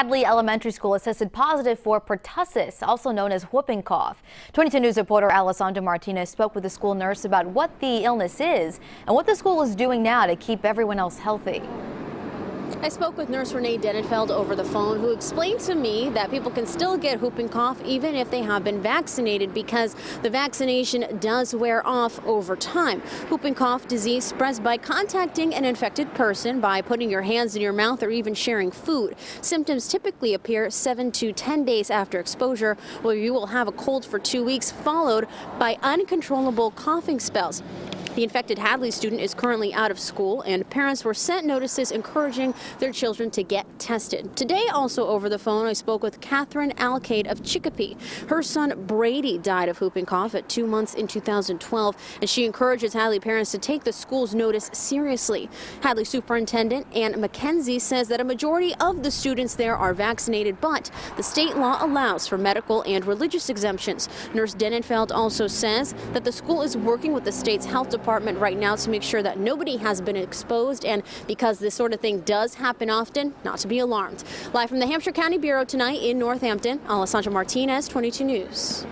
Hadley Elementary School has tested positive for pertussis, also known as whooping cough. 22 News reporter Alessandra Martinez spoke with the school nurse about what the illness is and what the school is doing now to keep everyone else healthy. I spoke with Nurse Renee Denenfeld over the phone, who explained to me that people can still get whooping cough even if they have been vaccinated because the vaccination does wear off over time. Whooping cough disease spreads by contacting an infected person, by putting your hands in your mouth, or even sharing food. Symptoms typically appear 7 to 10 days after exposure, where you will have a cold for 2 weeks, followed by uncontrollable coughing spells. The infected Hadley student is currently out of school, and parents were sent notices encouraging their children to get tested. Today, also over the phone, I spoke with Catherine Alcade of Chicopee. Her son Brady died of whooping cough at 2 months in 2012, and she encourages Hadley parents to take the school's notice seriously. Hadley Superintendent Ann McKenzie says that a majority of the students there are vaccinated, but the state law allows for medical and religious exemptions. Nurse Denenfeld also says that the school is working with the state's health department right now to make sure that nobody has been exposed, and because this sort of thing does happen often, not to be alarmed. Live from the Hampshire County Bureau tonight in Northampton, Alessandra Martinez, 22 News.